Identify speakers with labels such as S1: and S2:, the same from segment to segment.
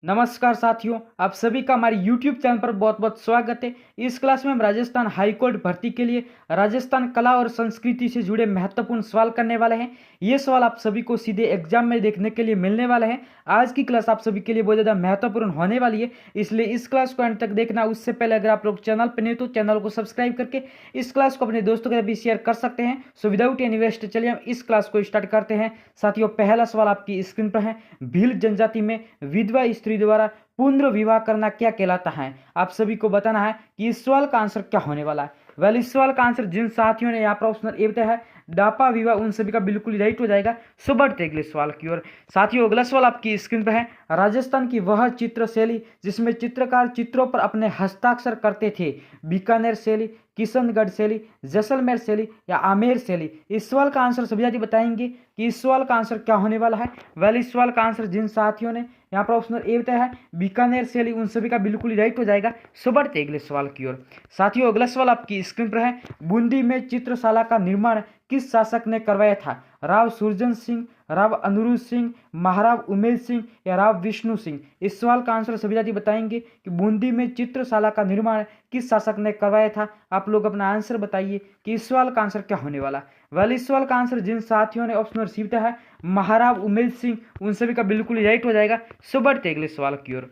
S1: नमस्कार साथियों, आप सभी का हमारे YouTube चैनल पर बहुत बहुत स्वागत है। इस क्लास में हम राजस्थान हाईकोर्ट भर्ती के लिए राजस्थान कला और संस्कृति से जुड़े महत्वपूर्ण सवाल करने वाले हैं। ये सवाल आप सभी को सीधे एग्जाम में देखने के लिए मिलने वाले हैं। आज की क्लास आप सभी के लिए बहुत ज़्यादा महत्वपूर्ण होने वाली है, इसलिए इस क्लास को अंत तक देखना। उससे पहले अगर आप लोग चैनल पर नहीं तो चैनल को सब्सक्राइब करके इस क्लास को अपने दोस्तों के साथ भी शेयर कर सकते हैं। सो विदाउट एनी वेस्ट चलिए हम इस क्लास को स्टार्ट करते हैं। साथियों, पहला सवाल आपकी स्क्रीन पर है। भील जनजाति में विधवा स्त्री द्वारा पुनर्विवाह करना क्या कहलाता है? आप सभी को बताना है कि इस सवाल का आंसर क्या होने वाला है। वेल, इस सवाल का आंसर जिन साथियों ने यहाँ पर ऑप्शनल ए बताया है डापा विवाह, उन सभी का बिल्कुल राइट हो जाएगा। सो बढ़ते अगले सवाल की ओर। साथियों, अगला सवाल आपकी स्क्रीन पर है। राजस्थान की वह चित्र शैली जिसमें चित्रकार चित्रों पर अपने हस्ताक्षर करते थे, बीकानेर शैली, किशनगढ़ शैली, जैसलमेर शैली या आमेर शैली? इस सवाल का आंसर सभी साथी बताएंगे कि इस सवाल का आंसर क्या होने वाला है। वेल, इस सवाल का आंसर जिन साथियों ने यहाँ पर ऑप्शनल ए बताया है बीकानेर शैली, उन सभी का बिल्कुल राइट हो जाएगा। सो बढ़ते अगले सवाल की ओर। साथियों, अगला सवाल आपकी स्क्रीन पर है। बूंदी में चित्रशाला का निर्माण किस शासक ने करवाया था? राव सुरजन सिंह, राव अनुरुद्ध सिंह, महाराव उमेद सिंह या राव विष्णु सिंह? इस सवाल का आंसर सभी साथी बताएंगे कि बूंदी में चित्रशाला का निर्माण किस शासक ने करवाया था। आप लोग अपना आंसर बताइए कि इस सवाल का आंसर क्या होने वाला। वेल, इस सवाल का आंसर जिन साथियों ने ऑप्शन रिसीव किया है महाराव उमेद सिंह, उन सभी का बिल्कुल राइट हो जाएगा। सो बढ़ते अगले सवाल की ओर।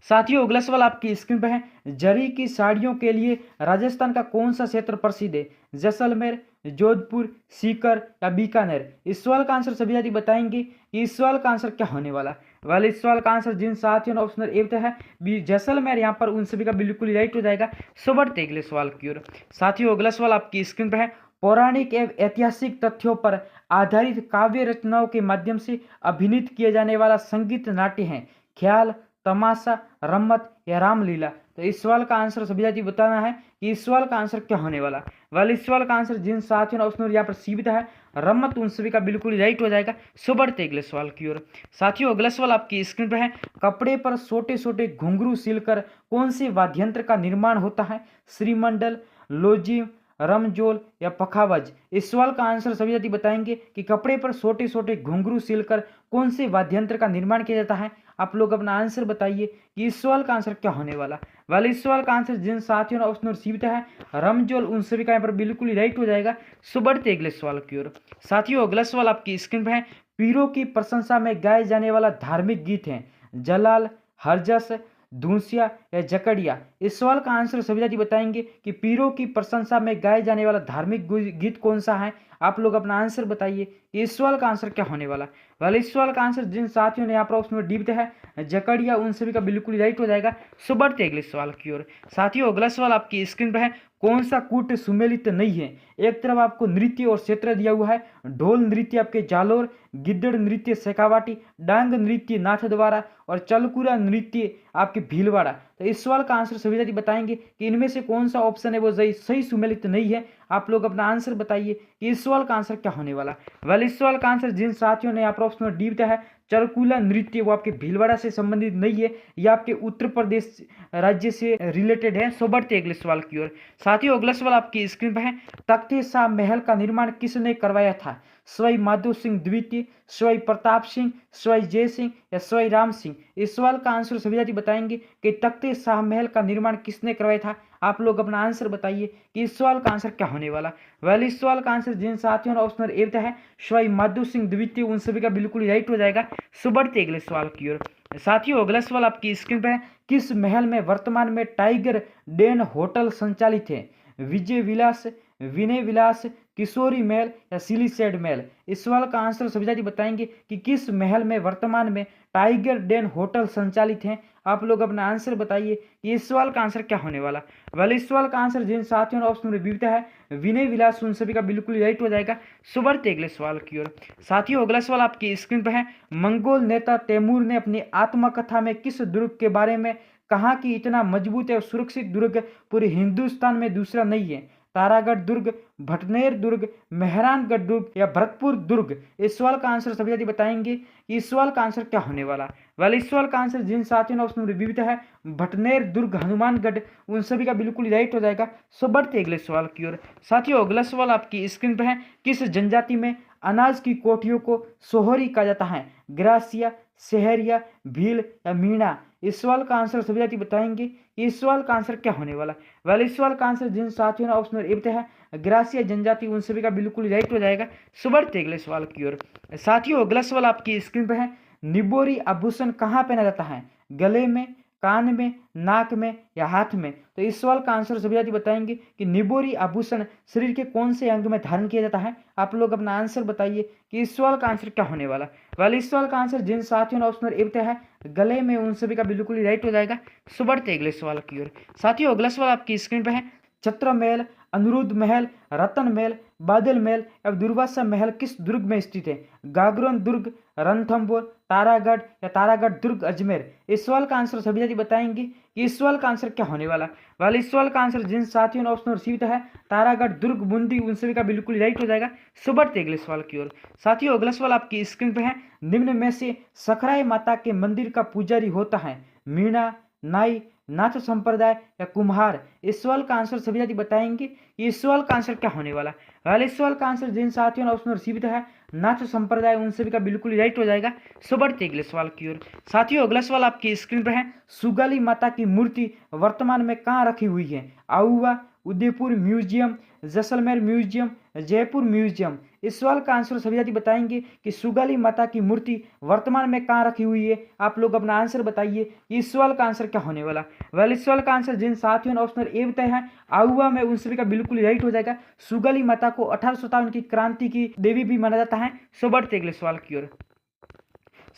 S1: साथियों, अगला सवाल आपकी स्क्रीन पर है। जरी की साड़ियों के लिए राजस्थान का कौन सा क्षेत्र प्रसिद्ध है? जैसलमेर, जोधपुर, सीकर या बीकानेर? इस सवाल का आंसर सभी साथी बताएंगे कि इस सवाल का आंसर क्या होने वाला। वाले इस सवाल का आंसर जिन साथियों ने ऑप्शनल ए बताया है जैसलमेर, यहाँ पर उन सभी का बिल्कुल राइट हो जाएगा। सो बढ़ते अगले सवाल की ओर। साथियों, अगला सवाल आपकी स्क्रीन पर है। पौराणिक एवं ऐतिहासिक तथ्यों पर आधारित काव्य रचनाओं के माध्यम से अभिनीत किए जाने वाला संगीत नाट्य है ख्याल, तमाशा, रम्मत या रामलीला? तो इस सवाल का आंसर सभी साथी बताना है कि इस सवाल का आंसर क्या होने वाला। वाले इस सवाल का आंसर जिन साथियों ने ऑप्शनल यहाँ पर सीमित है रम्मत, उन सभी का बिल्कुल राइट हो जाएगा। सो बढ़ते अगले सवाल की ओर। साथियों, अगला सवाल आपकी स्क्रीन पर है। कपड़े पर छोटे छोटे घुंघरू सिलकर कौन से वाद्य यंत्र का निर्माण होता है? श्रीमंडल, लोजीम, रमजोल या पखावज? इस सवाल का आंसर सभी साथी बताएंगे कि कपड़े पर छोटे छोटे घुंघरू सिलकर कौन से वाद्य यंत्र का निर्माण किया जाता है। आप लोग अपना आंसर बताइए कि इस सवाल का आंसर क्या होने वाला। वाले इस सवाल का आंसर जिन साथियों ने ऑप्शन रिसीव है रमजोल, उन सभी का यहाँ पर बिल्कुल राइट हो जाएगा। सो बढ़ते अगले सवाल की ओर। साथियों, अगला सवाल आपकी स्क्रीन पर है। पीरों की प्रशंसा में गाए जाने वाला धार्मिक गीत है जलाल, हरजस, धूसिया या जकड़िया? इस सवाल का आंसर सभी साथी बताएंगे कि पीरों की प्रशंसा में गाए जाने वाला धार्मिक गीत कौन सा है। आप लोग अपना आंसर बताइए कि इस सवाल का आंसर क्या होने वाला। वाले इस सवाल का आंसर जिन साथियों ने यहाँ पर ऑप्शन में डी दिया है जकड़िया, उन सभी का बिल्कुल राइट हो जाएगा। सो बढ़ते अगले सवाल की ओर। साथियों, अगला सवाल आपकी स्क्रीन पर है। कौन सा कूट सुमेलित नहीं है? एक तरफ आपको नृत्य और क्षेत्र दिया हुआ है, ढोल नृत्य आपके जालोर, गिद्दड़ नृत्य शेखावाटी, डांग नृत्य नाथद्वारा और चलकुरा नृत्य आपके भीलवाड़ा? तो इस सवाल का आंसर सभी साथी बताएंगे कि इनमें से कौन सा ऑप्शन है वो सही सुमेलित नहीं है। आप लोग अपना आंसर बताइए कि इस सवाल का आंसर क्या होने वाला। वेल, इस सवाल का आंसर जिन साथियों ने यहाँ पर ऑप्शन में डी दिया है चरकुला नृत्य, वो आपके भीलवाड़ा से संबंधित नहीं है, यह आपके उत्तर प्रदेश राज्य से रिलेटेड है। सो बढ़ते अगले सवाल की ओर। साथियों, अगला सवाल आपकी स्क्रीन पर है। तख्ते शाह महल का निर्माण किसने करवाया था? स्वयं माधो सिंह द्वितीय, स्वयं प्रताप सिंह, स्वयं जय सिंह या स्वयं राम सिंह? इस सवाल का आंसर सभी साथी बताएंगे कि तख्ते शाह महल का निर्माण किसने करवाया था। आप लोग अपना आंसर बताइए कि इस सवाल का आंसर क्या होने वाला। वेल, इस सवाल का आंसर जिन साथियों ने ऑप्शनल ए है स्वयं माधो सिंह द्वितीय, उन सभी का बिल्कुल राइट हो जाएगा। सो बढ़ते अगले सवाल की ओर। साथियों, अगला सवाल आपकी स्क्रीन पर है। किस महल में वर्तमान में टाइगर डेन होटल संचालित है? विजय विलास, विनय विलास, किशोरी महल या सिलीसेड महल? इस सवाल का आंसर सभी साथी बताएंगे कि किस महल में वर्तमान में टाइगर डेन होटल संचालित हैं। आप लोग अपना आंसर बताइए कि इस सवाल का आंसर क्या होने वाला। वाले इस सवाल का आंसर जिन साथियों ने ऑप्शन में बीता है विनय विलास, उन सभी का बिल्कुल राइट हो जाएगा। सो बढ़ते अगले सवाल की ओर। साथियों, अगला सवाल आपकी स्क्रीन पर है। मंगोल नेता तैमूर ने अपनी आत्मकथा में किस दुर्ग के बारे में कहा कि इतना मजबूत और सुरक्षित दुर्ग पूरे हिंदुस्तान में दूसरा नहीं है? तारागढ़ दुर्ग, भटनेर दुर्ग, मेहरानगढ़ दुर्ग या भरतपुर दुर्ग? इस सवाल का आंसर सभी साथी बताएंगे कि इस सवाल का आंसर क्या होने वाला। वाले इस सवाल का आंसर जिन साथियों ने ऑप्शन रिव्यू है भटनेर दुर्ग, हनुमानगढ़, उन सभी का बिल्कुल राइट हो जाएगा। सो बढ़ते अगले सवाल की ओर। साथियों, अगला सवाल आपकी स्क्रीन पर है। किस जनजाति में अनाज की कोठियों को सोहरी कहा जाता है? ग्रासिया, सहरिया, भील या मीणा? इस सवाल का आंसर सभी साथी बताएंगे कि इस सवाल का आंसर क्या होने वाला। वेल इस सवाल का आंसर जिन साथियों ने ऑप्शन नंबर ए बताया है ग्रासिया जनजाति, उन सभी का बिल्कुल राइट हो जाएगा। सो बढ़ते अगले सवाल की ओर। साथियों अगला सवाल आपकी स्क्रीन पर है, निबोरी आभूषण कहाँ पहना जाता है? गले में, कान में, नाक में या हाथ में? तो इस सवाल का आंसर सभी साथी बताएंगे कि निबोरी आभूषण शरीर के कौन से अंग में धारण किया जाता है? आप लोग अपना आंसर बताइए कि इस सवाल का आंसर क्या होने वाला। वाले इस सवाल का आंसर जिन साथियों ने ऑप्शन नंबर ए बताया है गले में, उन सभी का बिल्कुल ही राइट हो जाएगा। सो बढ़ते अगले सवाल की ओर। साथियों अगला सवाल आपकी स्क्रीन पर है, छत्र महल, अनिरुद्ध महल, रतन महल, बादल महल या दुर्वासा महल किस दुर्ग में स्थित है? गागरोन दुर्ग, रणथंभौर, तारागढ़ या तारागढ़ दुर्ग अजमेर? इस सवाल का आंसर सभी साथी बताएंगे कि इस सवाल का आंसर क्या होने वाला। वाले इस सवाल का आंसर जिन साथियों ने ऑप्शन रिसीव है तारागढ़ दुर्ग बूंदी, उन सभी का बिल्कुल राइट हो जाएगा। सो बढ़ते अगले सवाल की ओर। साथियों अगला सवाल आपकी स्क्रीन पर है, निम्न में से सकराई माता के मंदिर का पुजारी होता है? मीणा, नाई, नाथ संप्रदाय या कुम्हार? इस सवाल का आंसर सभी साथी बताएंगे कि इस सवाल का आंसर क्या होने वाला। वाले इस सवाल का आंसर जिन साथियों ने ऑप्शन रिसीव है नाथ संप्रदाय, उन सभी का बिल्कुल राइट हो जाएगा। सो बढ़ते अगले सवाल की ओर। साथियों अगला सवाल आपकी स्क्रीन पर है, सुगाली माता की मूर्ति वर्तमान में कहाँ रखी हुई है? Auwa, Udaipur museum, Jaisalmer museum, Jaipur museum? इस सवाल का आंसर सभी साथी बताएंगे कि सुगाली माता की मूर्ति वर्तमान में कहाँ रखी हुई है। आप लोग अपना आंसर बताइए कि इस सवाल का आंसर क्या होने वाला। वेल इस सवाल का आंसर जिन साथियों ने ऑप्शन ए बताया है आउवा में, उन सभी का बिल्कुल राइट हो जाएगा। सुगाली माता को 1857 की क्रांति की देवी भी माना जाता है। सो बढ़ते अगले सवाल की ओर।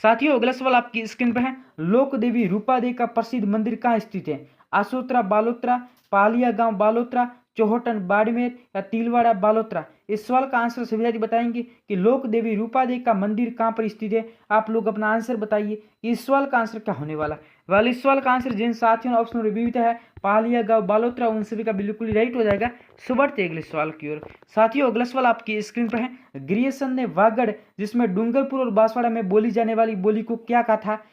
S1: साथियों अगला सवाल आपकी स्क्रीन पर है, लोक देवी रूपा देवी का प्रसिद्ध मंदिर कहाँ स्थित है? आसोत्रा बालोत्रा, पालिया गांव बालोत्रा, चौहटन बाड़मेर या तिलवाड़ा बालोत्रा? इस सवाल का आंसर सभी साथी बताएंगे कि लोक देवी रूपा देवी का मंदिर कहाँ पर स्थित है। आप लोग अपना आंसर बताइए कि इस सवाल का आंसर क्या होने वाला। वाले इस सवाल का आंसर जिन साथियों ने ऑप्शन रिव्यू है पालिया गांव बालोत्रा, उन सभी का बिल्कुल राइट हो जाएगा। सो बढ़ते अगले सवाल की ओर। साथियों अगला सवाल आपकी स्क्रीन पर है, ग्रियर्सन ने वागड़ जिसमें डूंगरपुर और बांसवाड़ा में बोली जाने वाली बोली को क्या कहा था?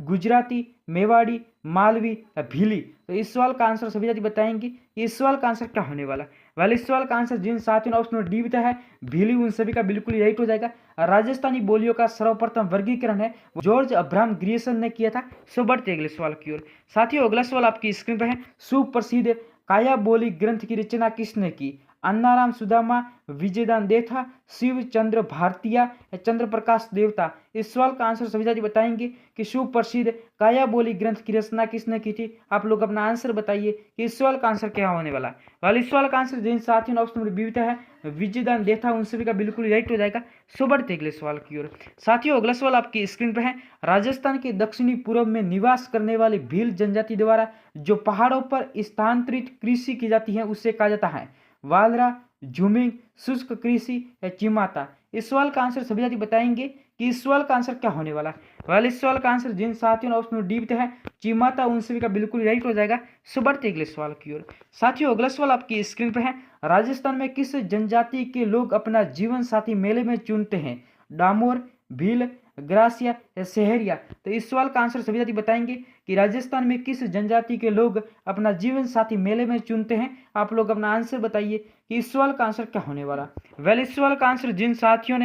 S1: गुजराती, मेवाड़ी, मालवी या भीली? तो इस सवाल का आंसर सभी साथी बताएंगे कि इस सवाल का आंसर क्या होने वाला। वाले इस सवाल का आंसर जिन साथियों ने ऑप्शन डी बताया है भीली, उन सभी का बिल्कुल राइट हो जाएगा। राजस्थानी बोलियों का सर्वप्रथम वर्गीकरण है जॉर्ज अब्राहम ग्रियर्सन ने किया था। सो बढ़ते अगले सवाल की ओर। साथियों अगला सवाल आपकी स्क्रीन पर है, सुप्रसिद्ध काया बोली ग्रंथ की रचना किसने की? अन्नाराम सुदामा, विजयदान देथा, शिव चंद्र भारतीया या चंद्र प्रकाश देवता? इस सवाल का आंसर सभी साथी बताएंगे कि सुप्रसिद्ध काया बोली ग्रंथ की रचना किसने की थी। आप लोग अपना आंसर बताइए कि इस सवाल का आंसर क्या होने वाला। वाले इस सवाल का आंसर जिन साथियों ने ऑप्शन नंबर है विजयदान देथा, उन सभी का बिल्कुल राइट हो जाएगा। सो बढ़ते अगले सवाल की ओर। साथियों अगला सवाल आपकी स्क्रीन पर है, राजस्थान के दक्षिणी पूर्व में निवास करने वाली भील जनजाति द्वारा जो पहाड़ों पर स्थानांतरित कृषि की जाती है उसे कहा जाता है? वालरा, झूमिंग, शुष्क कृषि या चिमाता? इस सवाल का आंसर सभी साथी बताएंगे कि इस सवाल का आंसर क्या होने वाला। वाले इस सवाल का आंसर जिन साथियों ने ऑप्शन डी है चिमाता, उन सभी का बिल्कुल राइट हो जाएगा। सो बढ़ते अगले सवाल की ओर। साथियों अगला सवाल आपकी स्क्रीन पर है, राजस्थान में किस जनजाति के लोग अपना जीवन साथी मेले में चुनते हैं? डामोर, भील, ग्रासिया या सहरिया? तो इस सवाल का आंसर सभी साथी बताएंगे कि राजस्थान में किस जनजाति के लोग अपना जीवन साथी मेले में चुनते हैं। आप लोग अपना आंसर बताइए कि इस सवाल का आंसर क्या होने वाला। वेल इस सवाल का आंसर जिन साथियों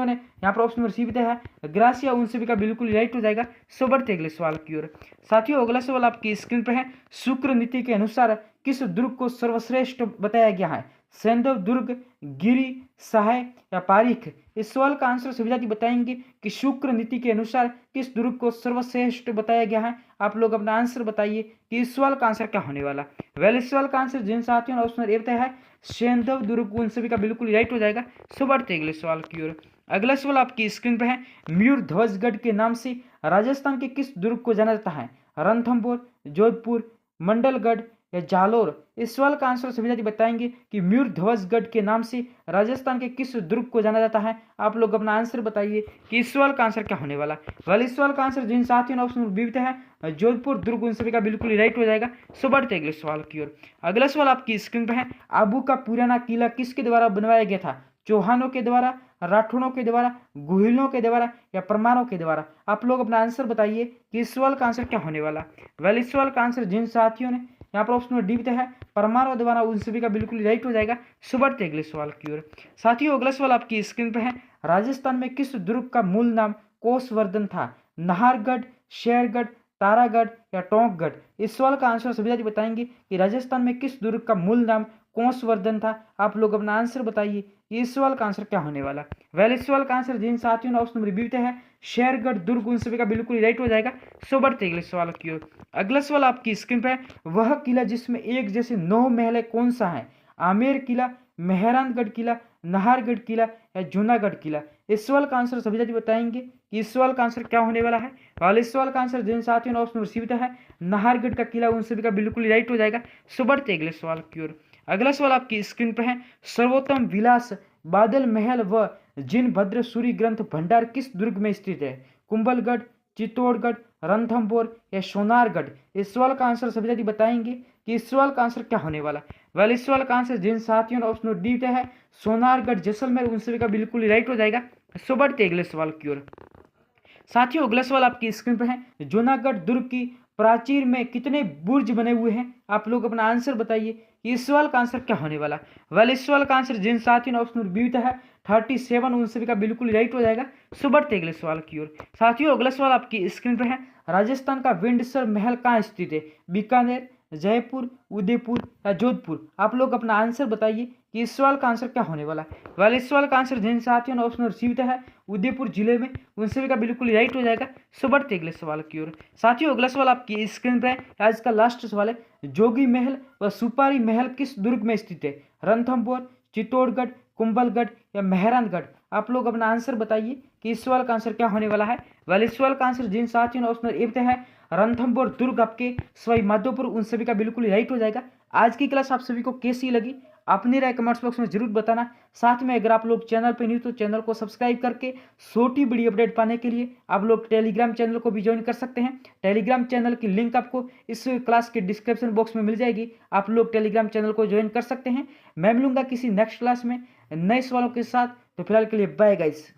S1: ने यहाँ पर ऑप्शन रिसीव दिया है ग्रासिया, उन सभी का बिल्कुल राइट हो जाएगा। सो बढ़ते अगले सवाल की ओर। साथियों अगला सवाल आपकी स्क्रीन पर है, शुक्र नीति के अनुसार किस दुर्ग को सर्वश्रेष्ठ बताया गया है? सैंधव दुर्ग, गिरी, सहाय या पारीख? इस सवाल का आंसर सभी साथी बताएंगे कि शुक्र नीति के अनुसार किस दुर्ग को सर्वश्रेष्ठ बताया गया है। आप लोग अपना आंसर बताइए कि इस सवाल का आंसर क्या होने वाला। वेल इस सवाल का आंसर जिन साथियों ने ऑप्शन ए बताया है सैंधव दुर्ग, उन सभी का बिल्कुल राइट हो जाएगा। सो बढ़ते अगले सवाल की ओर। अगला सवाल आपकी स्क्रीन पर है, मयूर ध्वजगढ़ के नाम से राजस्थान के किस दुर्ग को जाना जाता है? रणथंभौर, जोधपुर, मंडलगढ़ या जालोर? इस सवाल का आंसर सभी साथी बताएंगे कि मयूर ध्वजगढ़ के नाम से राजस्थान के किस दुर्ग को जाना जाता है। आप लोग अपना आंसर बताइए कि इस सवाल का आंसर क्या होने वाला। वाले इस सवाल का आंसर जिन साथियों ने ऑप्शन विविध है जोधपुर दुर्ग, उन सभी का बिल्कुल राइट हो जाएगा। सो बढ़ते अगले सवाल की ओर। अगला सवाल आपकी स्क्रीन पर है, आबू का पुराना किला किसके द्वारा बनवाया गया था? चौहानों के द्वारा, राठौड़ों के द्वारा, गुहिलों के द्वारा या परमारों के द्वारा? आप लोग अपना आंसर बताइए कि इस सवाल का आंसर क्या होने वाला। वेल इस सवाल का आंसर जिन साथियों ने यहाँ पर ऑप्शन नंबर डी भी है परमार और दीवाना, उन सभी का बिल्कुल राइट हो जाएगा। सो बढ़ते अगले सवाल की ओर। साथियों अगला सवाल आपकी स्क्रीन पर है, राजस्थान में किस दुर्ग का मूल नाम कोसवर्धन था? नाहरगढ़, शेरगढ़, तारागढ़ या टोंकगढ़? इस सवाल का आंसर सभी साथी बताएंगे कि राजस्थान में किस दुर्ग का मूल नाम कोसवर्धन था। आप लोग अपना आंसर बताइए, इस सवाल का आंसर क्या होने वाला। वेल इस सवाल का आंसर जिन साथियों ने ऑप्शन नंबर बी है शेरगढ़ दुर्ग, उन सभी का बिल्कुल राइट हो जाएगा। सो बढ़ते अगले सवाल की ओर। अगला सवाल आपकी स्क्रीन पर है, वह किला जिसमें एक जैसे 9 महल कौन सा है? आमेर किला, मेहरानगढ़ किला, नाहरगढ़ किला या जूनागढ़ किला? इस सवाल का आंसर सभी साथी बताएंगे कि इस सवाल का आंसर क्या होने वाला है। वाले इस सवाल का आंसर जिन साथियों ने ऑप्शन नंबर सी है नाहरगढ़ का किला, उन सभी का बिल्कुल राइट हो जाएगा। सो बढ़ते अगले सवाल की ओर। अगला सवाल आपकी स्क्रीन पर है, सर्वोत्तम विलास बादल महल व जिनभद्र सूरी ग्रंथ भंडार किस दुर्ग में स्थित है? कुंभलगढ़, चित्तौड़गढ़, रणथंभौर या सोनारगढ़? इस सवाल का आंसर सभी साथी बताएंगे कि इस सवाल का आंसर क्या होने वाला। वेल इस सवाल का आंसर जिन साथियों ने ऑप्शन डी है सोनारगढ़ जैसलमेर, उन सभी का बिल्कुल राइट हो जाएगा। सो बढ़ते अगले सवाल की ओर। साथियों अगला सवाल आपकी स्क्रीन पर है, जूनागढ़ दुर्ग की प्राचीर में कितने बुर्ज बने हुए हैं? आप लोग अपना आंसर बताइए, इस सवाल का आंसर क्या होने वाला। वेल इस सवाल का आंसर जिन साथियों ने ऑप्शन बी है 37, उन सभी का बिल्कुल राइट हो जाएगा। सो बढ़ते अगले सवाल की ओर। साथियों अगला सवाल आपकी स्क्रीन पर है, राजस्थान का विंडसर महल कहाँ स्थित है? बीकानेर, जयपुर, उदयपुर या जोधपुर? आप लोग अपना आंसर बताइए कि इस सवाल का आंसर क्या होने वाला है। वेल इस सवाल का आंसर जिन साथियों ने ऑप्शन रिसीव है उदयपुर जिले में, उन सभी का बिल्कुल राइट हो जाएगा। सो बढ़ते अगले सवाल की ओर। साथियों अगला सवाल आपकी स्क्रीन पर है, आज का लास्ट सवाल है, जोगी महल व सुपारी महल किस दुर्ग में स्थित है? रणथंभौर, चित्तौड़गढ़, कुंभलगढ़ या मेहरानगढ़? आप लोग अपना आंसर बताइए कि इस सवाल का आंसर क्या होने वाला है। वेल इस सवाल का आंसर जिन साथियों ने ऑप्शन ए है रणथंभौर दुर्ग आपके सवाई माधोपुर, उन सभी का बिल्कुल राइट हो जाएगा। आज की क्लास आप सभी को कैसी लगी अपनी राय कमेंट्स बॉक्स में जरूर बताना। साथ में अगर आप लोग चैनल पर न्यू तो चैनल को सब्सक्राइब करके छोटी बड़ी अपडेट पाने के लिए आप लोग टेलीग्राम चैनल को भी ज्वाइन कर सकते हैं। टेलीग्राम चैनल की लिंक आपको इस क्लास के डिस्क्रिप्शन बॉक्स में मिल जाएगी, आप लोग टेलीग्राम चैनल को ज्वाइन कर सकते हैं। मैं मिलूंगा किसी नेक्स्ट क्लास में नए सवालों के साथ, तो फिलहाल के लिए बाय गाइस।